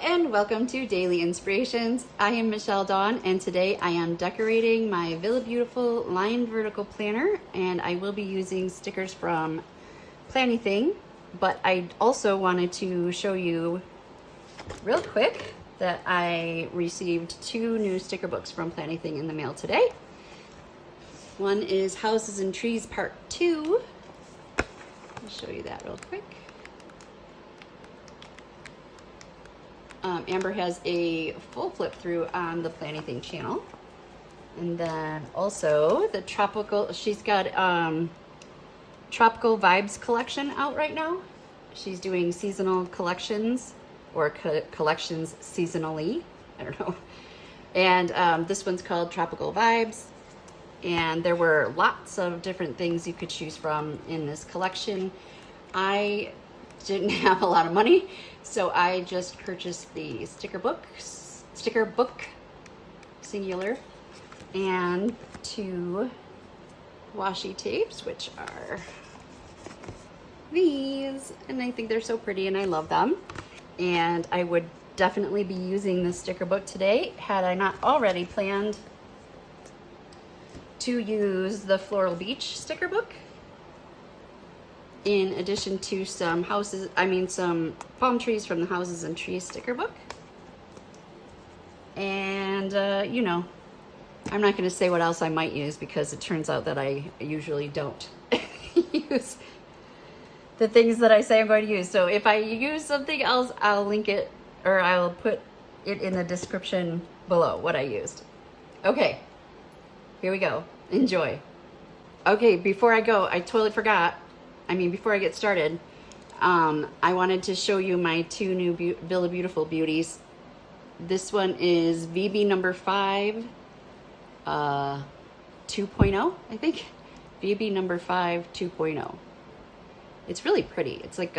and welcome to Daily Inspirations. I am Michelle Dawn, and today I am decorating my VillabeaTIFFul lined vertical planner, and I will be using stickers from Planything, but I also wanted to show you real quick that I received 2 new sticker books from Planything in the mail today. One is Houses and Trees Part 2. I'll show you that real quick. Amber has a full flip through on the Planything channel. And then also the tropical, she's got Tropical Vibes collection out right now. She's doing seasonal collections or collections seasonally, I don't know. And this one's called Tropical Vibes. And there were lots of different things you could choose from in this collection. I didn't have a lot of money, so I just purchased the sticker book singular, and 2 washi tapes, which are these, and I think they're so pretty and I love them. And I would definitely be using this sticker book today had I not already planned to use the Floral Beach sticker book, in addition to some some palm trees from the Houses and Trees sticker book. And you know, I'm not going to say what else I might use, because it turns out that I usually don't use the things that I say I'm going to use. So if I use something else, I'll link it, or I'll put it in the description below what I used. Okay, here we go. Enjoy. Okay, before I go, I totally forgot. Before I get started, I wanted to show you my 2 new VillabeaTIFFul beauties. This one is VB number 5, 2.0, I think. VB number 5, 2.0. It's really pretty. It's like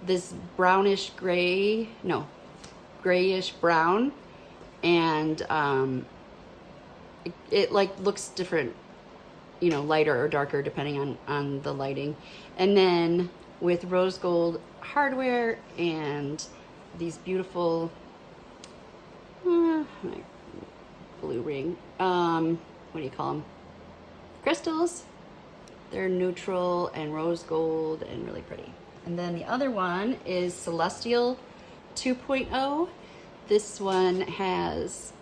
this brownish gray, no, grayish brown, and it like looks different, you know, lighter or darker depending on the lighting. And then with rose gold hardware and these beautiful blue ring, what do you call them, crystals. They're neutral and rose gold and really pretty. And then the other one is Celestial 2.0. This one has,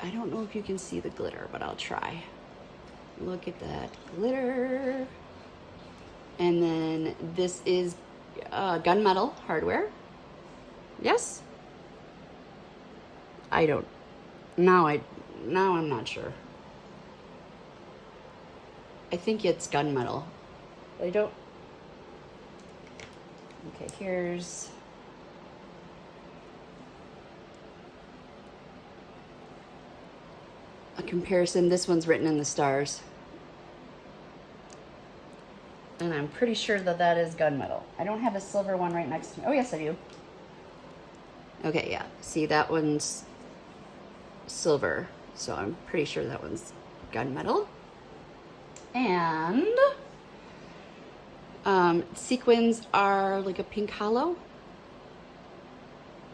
I don't know if you can see the glitter, but I'll try. Look at that glitter. And then this is gunmetal hardware. Yes? Now I'm not sure. I think it's gunmetal. Okay, here's a comparison. This one's written in the stars, and I'm pretty sure that is gunmetal. I don't have a silver one right next to me. Oh yes, I do. Okay, yeah, see, that one's silver, so I'm pretty sure that one's gunmetal. And sequins are like a pink hollow,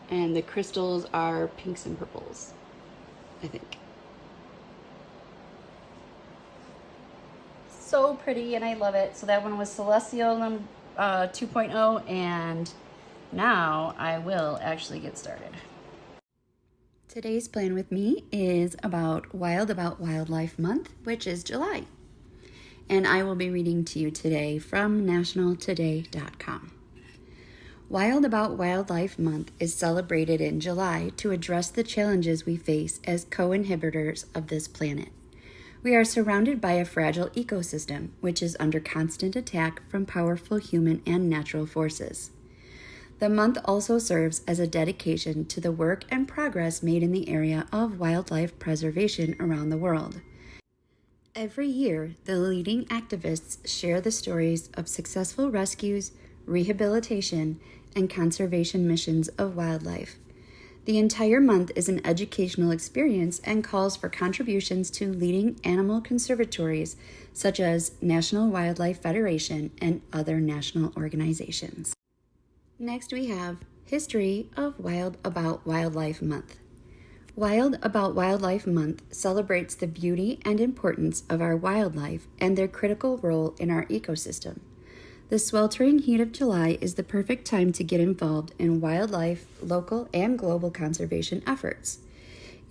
and the crystals are pinks and purples, I think. So pretty, and I love it. So that one was Celestial 2.0, and now I will actually get started. Today's plan with me is about Wildlife Month, which is July. And I will be reading to you today from nationaltoday.com. Wild About Wildlife Month is celebrated in July to address the challenges we face as co-inhibitors of this planet. We are surrounded by a fragile ecosystem, which is under constant attack from powerful human and natural forces. The month also serves as a dedication to the work and progress made in the area of wildlife preservation around the world. Every year, the leading activists share the stories of successful rescues, rehabilitation, and conservation missions of wildlife. The entire month is an educational experience and calls for contributions to leading animal conservatories such as National Wildlife Federation and other national organizations. Next we have History of Wild About Wildlife Month. Wild About Wildlife Month celebrates the beauty and importance of our wildlife and their critical role in our ecosystem. The sweltering heat of July is the perfect time to get involved in wildlife, local, and global conservation efforts.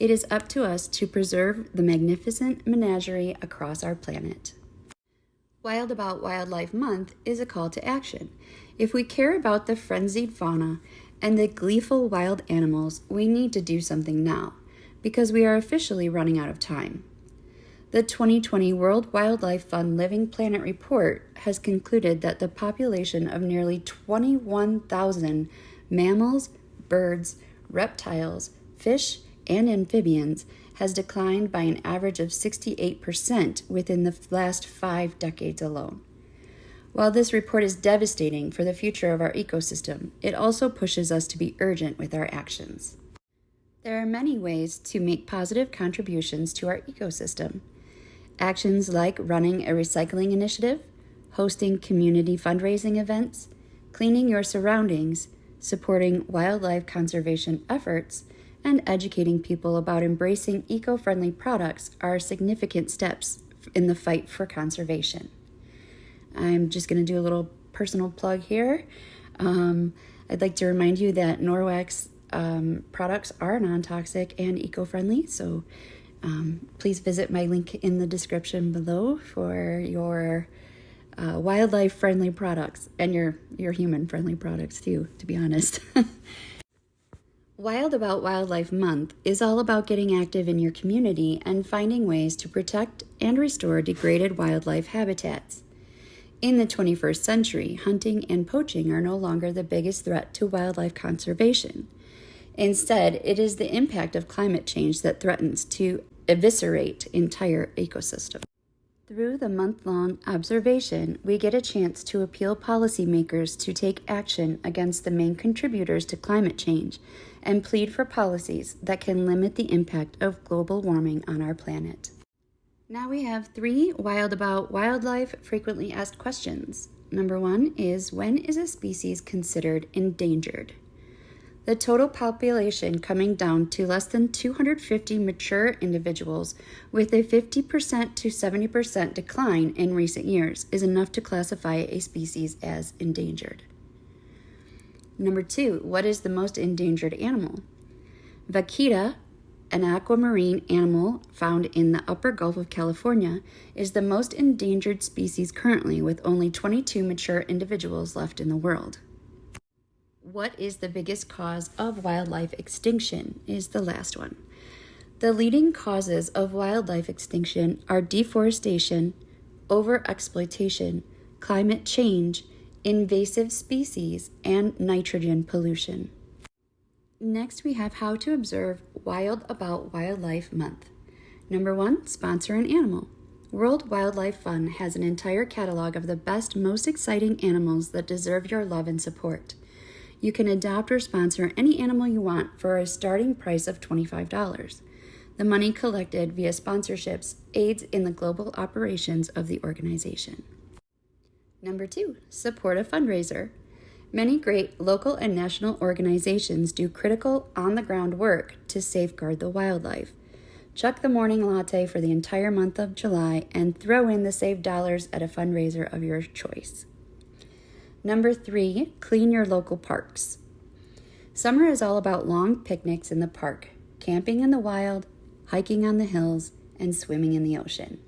It is up to us to preserve the magnificent menagerie across our planet. Wild About Wildlife Month is a call to action. If we care about the frenzied fauna and the gleeful wild animals, we need to do something now, because we are officially running out of time. The 2020 World Wildlife Fund Living Planet Report has concluded that the population of nearly 21,000 mammals, birds, reptiles, fish, and amphibians has declined by an average of 68% within the last 5 decades alone. While this report is devastating for the future of our ecosystem, it also pushes us to be urgent with our actions. There are many ways to make positive contributions to our ecosystem. Actions like running a recycling initiative, hosting community fundraising events, cleaning your surroundings, supporting wildlife conservation efforts, and educating people about embracing eco-friendly products are significant steps in the fight for conservation. I'm just going to do a little personal plug here. I'd like to remind you that Norwex products are non-toxic and eco-friendly, so please visit my link in the description below for your wildlife-friendly products and your human-friendly products too, to be honest. Wild About Wildlife Month is all about getting active in your community and finding ways to protect and restore degraded wildlife habitats. In the 21st century, hunting and poaching are no longer the biggest threat to wildlife conservation. Instead, it is the impact of climate change that threatens to eviscerate entire ecosystems. Through the month-long observation, we get a chance to appeal policymakers to take action against the main contributors to climate change and plead for policies that can limit the impact of global warming on our planet. Now we have 3 Wild About Wildlife frequently asked questions. Number 1 is, when is a species considered endangered? The total population coming down to less than 250 mature individuals with a 50% to 70% decline in recent years is enough to classify a species as endangered. Number 2, what is the most endangered animal? Vaquita, an aquamarine animal found in the upper Gulf of California, is the most endangered species currently, with only 22 mature individuals left in the world. What is the biggest cause of wildlife extinction is the last one. The leading causes of wildlife extinction are deforestation, overexploitation, climate change, invasive species, and nitrogen pollution. Next, we have how to observe Wild About Wildlife Month. Number 1, sponsor an animal. World Wildlife Fund has an entire catalog of the best, most exciting animals that deserve your love and support. You can adopt or sponsor any animal you want for a starting price of $25. The money collected via sponsorships aids in the global operations of the organization. Number 2, support a fundraiser. Many great local and national organizations do critical on-the-ground work to safeguard the wildlife. Chuck the morning latte for the entire month of July and throw in the saved dollars at a fundraiser of your choice. Number 3, clean your local parks. Summer is all about long picnics in the park, camping in the wild, hiking on the hills, and swimming in the ocean.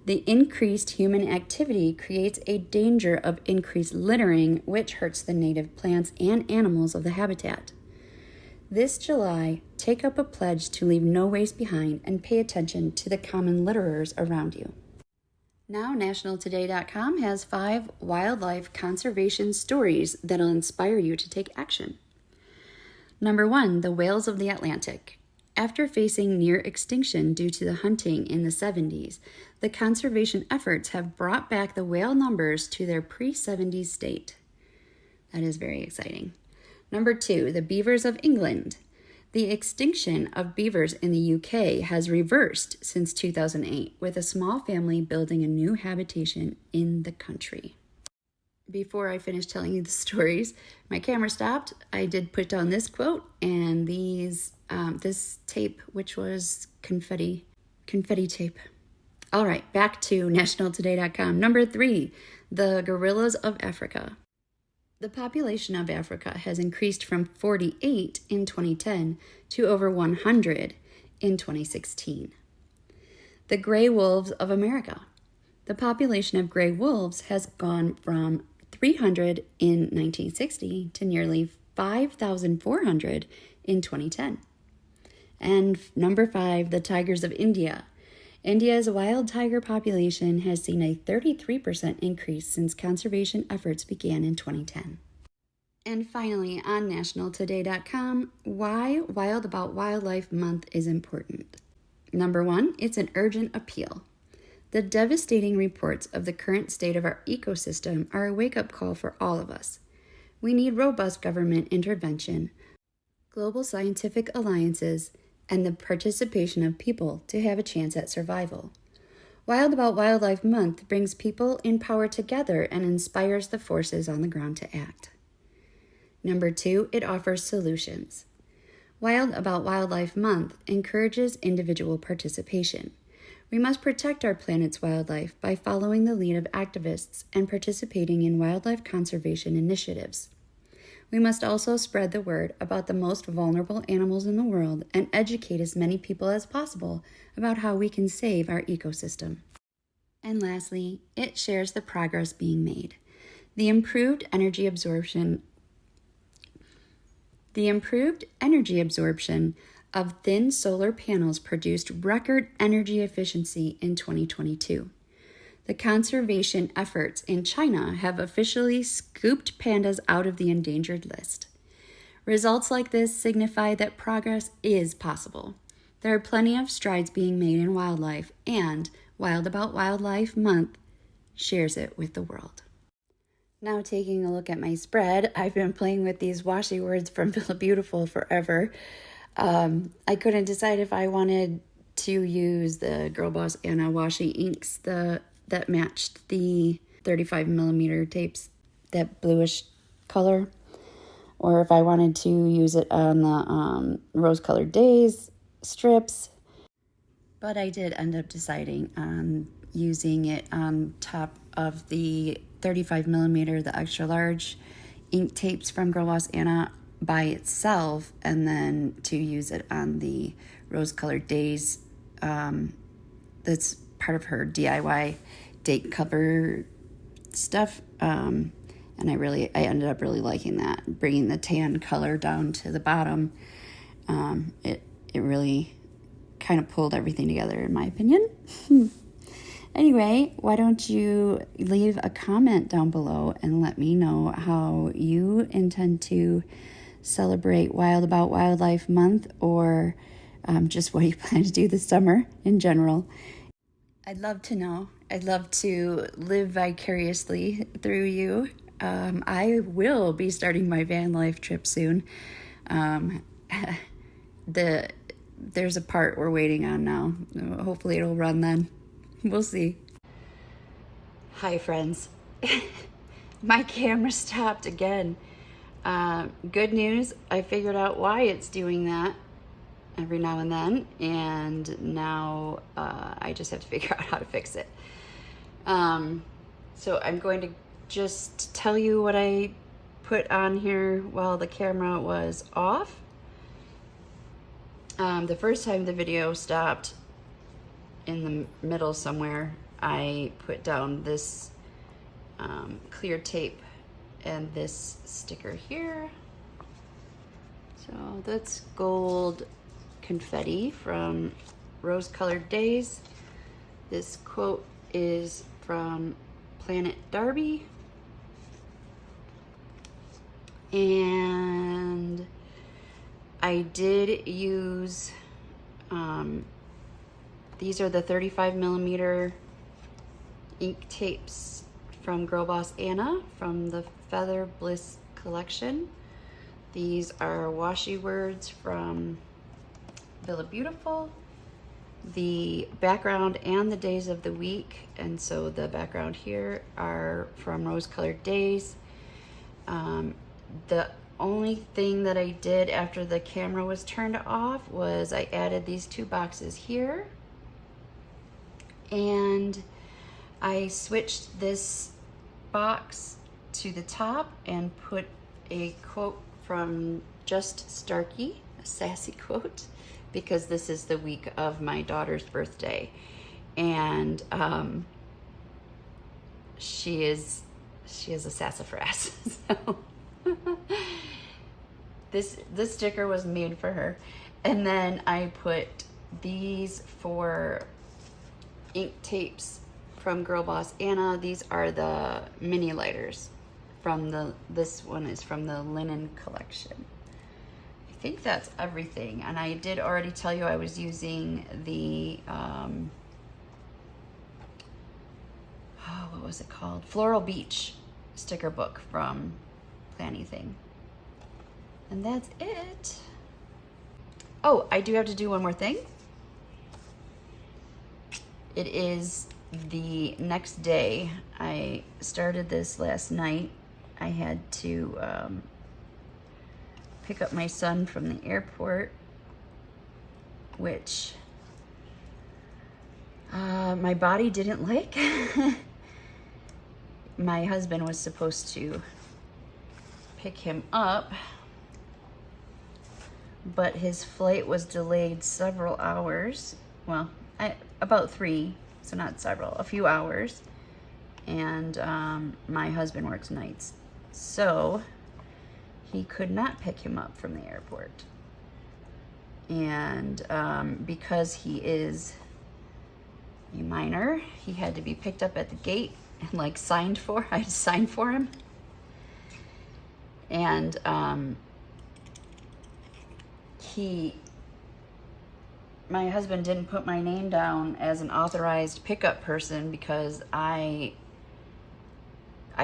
The increased human activity creates a danger of increased littering, which hurts the native plants and animals of the habitat. This July, take up a pledge to leave no waste behind and pay attention to the common litterers around you. Now, nationaltoday.com has 5 wildlife conservation stories that'll inspire you to take action. Number 1, the whales of the Atlantic. After facing near extinction due to the hunting in the 70s, the conservation efforts have brought back the whale numbers to their pre-70s state. That is very exciting. Number 2, the beavers of England. The extinction of beavers in the UK has reversed since 2008, with a small family building a new habitation in the country. Before I finished telling you the stories, my camera stopped. I did put down this quote and this tape, which was confetti tape. All right, back to nationaltoday.com. Number 3, the gorillas of Africa. The population of Africa has increased from 48 in 2010 to over 100 in 2016. The gray wolves of America. The population of gray wolves has gone from 300 in 1960 to nearly 5,400 in 2010. And number 5, the tigers of India. India's wild tiger population has seen a 33% increase since conservation efforts began in 2010. And finally, on nationaltoday.com, why Wild About Wildlife Month is important. Number 1, it's an urgent appeal. The devastating reports of the current state of our ecosystem are a wake-up call for all of us. We need robust government intervention, global scientific alliances, and the participation of people to have a chance at survival. Wild About Wildlife Month brings people in power together and inspires the forces on the ground to act. Number 2, it offers solutions. Wild About Wildlife Month encourages individual participation. We must protect our planet's wildlife by following the lead of activists and participating in wildlife conservation initiatives. We must also spread the word about the most vulnerable animals in the world and educate as many people as possible about how we can save our ecosystem. And lastly, it shares the progress being made. The improved energy absorption of thin solar panels produced record energy efficiency in 2022. The conservation efforts in China have officially scooped pandas out of the endangered list. Results like this signify that progress is possible. There are plenty of strides being made in wildlife, and Wild About Wildlife Month shares it with the world. Now taking a look at my spread, I've been playing with these washi words from VillabeaTIFFul forever. I couldn't decide if I wanted to use the Girl Boss Anna washi inks that matched the 35mm tapes, that bluish color, or if I wanted to use it on the rose-colored days strips. But I did end up deciding on using it on top of the 35mm, the extra large ink tapes from Girl Boss Anna by itself, and then to use it on the rose-colored days. That's part of her DIY date cover stuff, and I ended up really liking that, bringing the tan color down to the bottom. It really kind of pulled everything together, in my opinion. Anyway, why don't you leave a comment down below and let me know how you intend to celebrate Wild About Wildlife Month, or just what you plan to do this summer in general. I'd love to know. I'd love to live vicariously through you. I will be starting my van life trip soon. There's a part we're waiting on now. Hopefully it'll run then. We'll see. Hi, friends. My camera stopped again. Good news, I figured out why it's doing that every now and then, and now I just have to figure out how to fix it. So I'm going to just tell you what I put on here while the camera was off. The first time the video stopped, in the middle somewhere, I put down this clear tape and this sticker here. So that's gold confetti from Rose Colored Days. This quote is from Planet Darby. And I did use, these are the 35mm ink tapes from Girl Boss Anna from the Feather Bliss collection. These are washi words from VillabeaTIFFul. the background and the days of the week. And so the background here are from Rose Colored Days. The only thing that I did after the camera was turned off was I added these 2 boxes here, and I switched this box to the top and put a quote from Just Starkey, a sassy quote, because this is the week of my daughter's birthday, and she is a sassafras. So this sticker was made for her. And then I put these 4 ink tapes from Girl Boss Anna. These are the mini lighters from this one is from the linen collection. I think that's everything. And I did already tell you I was using the what was it called? Floral Beach sticker book from Planything. And that's it. Oh, I do have to do one more thing. It is the next day. I started this last night. I had to pick up my son from the airport, which my body didn't like. My husband was supposed to pick him up, but his flight was delayed several hours. Well, about 3, so not several, a few hours. And my husband works nights, so he could not pick him up from the airport. And because he is a minor, he had to be picked up at the gate and like signed for. I signed for him. And my husband didn't put my name down as an authorized pickup person because I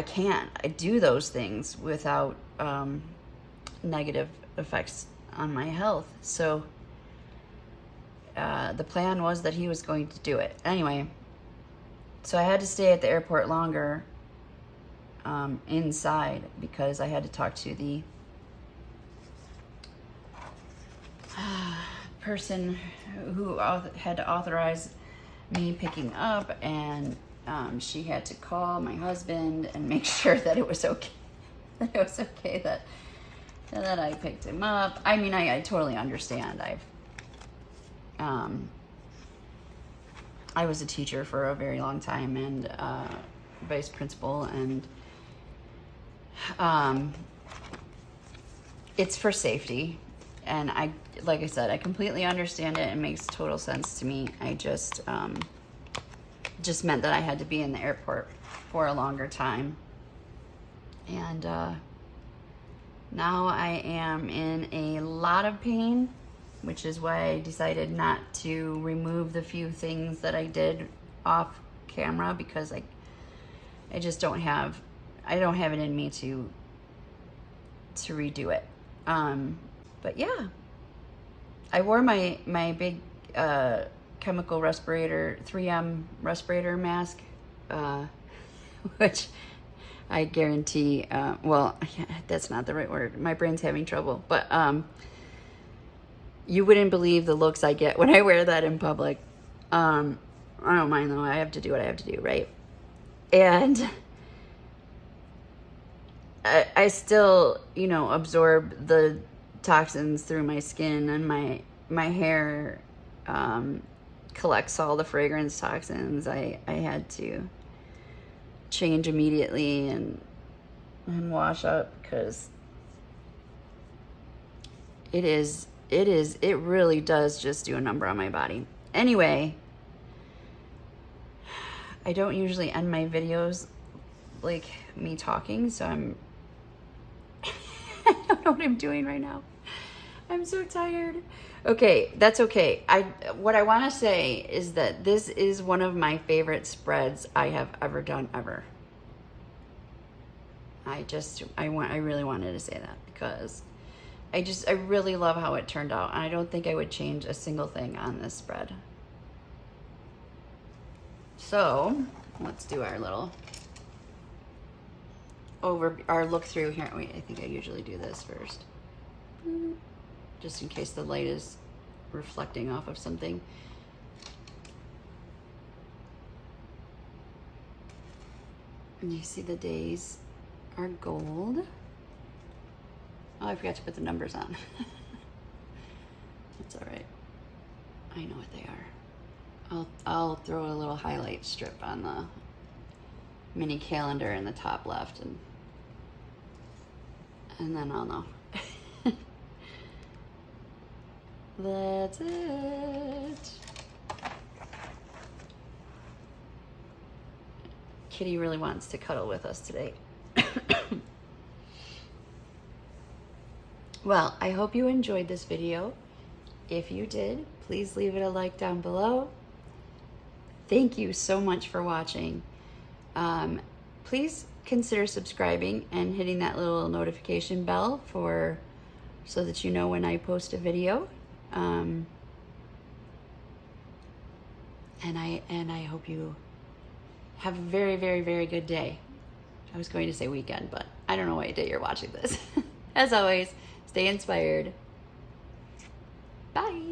can't. I do those things without negative effects on my health. So the plan was that he was going to do it. Anyway, so I had to stay at the airport longer inside because I had to talk to the person who had to authorize me picking up, and she had to call my husband and make sure that it was okay. That it was okay that I picked him up. I mean, I totally understand. I was a teacher for a very long time and vice principal, and it's for safety. And like I said, I completely understand it. It makes total sense to me. I just meant that I had to be in the airport for a longer time. And now I am in a lot of pain, which is why I decided not to remove the few things that I did off camera, because I just don't have it in me to redo it. But yeah, I wore my big chemical respirator, 3M respirator mask, which I guarantee, well, that's not the right word. My brain's having trouble. But you wouldn't believe the looks I get when I wear that in public. I don't mind though. I have to do what I have to do, right? And I still, absorb the toxins through my skin, and my hair collects all the fragrance toxins. I had to change immediately and wash up because it really does just do a number on my body. Anyway, I don't usually end my videos like me talking, so I don't know what I'm doing right now. I'm so tired. Okay, that's okay. What I want to say is that this is one of my favorite spreads I have ever done, ever. I really wanted to say that because I really love how it turned out. And I don't think I would change a single thing on this spread. So let's do our little our look through here. Wait, I think I usually do this first, just in case the light is reflecting off of something. And you see the days are gold. Oh, I forgot to put the numbers on. That's all right. I know what they are. I'll throw a little highlight strip on the mini calendar in the top left, and then I'll know. That's it. Kitty really wants to cuddle with us today. Well, I hope you enjoyed this video. If you did, please leave it a like down below. Thank you so much for watching. Please consider subscribing and hitting that little notification bell so that you know when I post a video. And I hope you have a very, very, very good day. I was going to say weekend, but I don't know what day you're watching this. As always, stay inspired. Bye.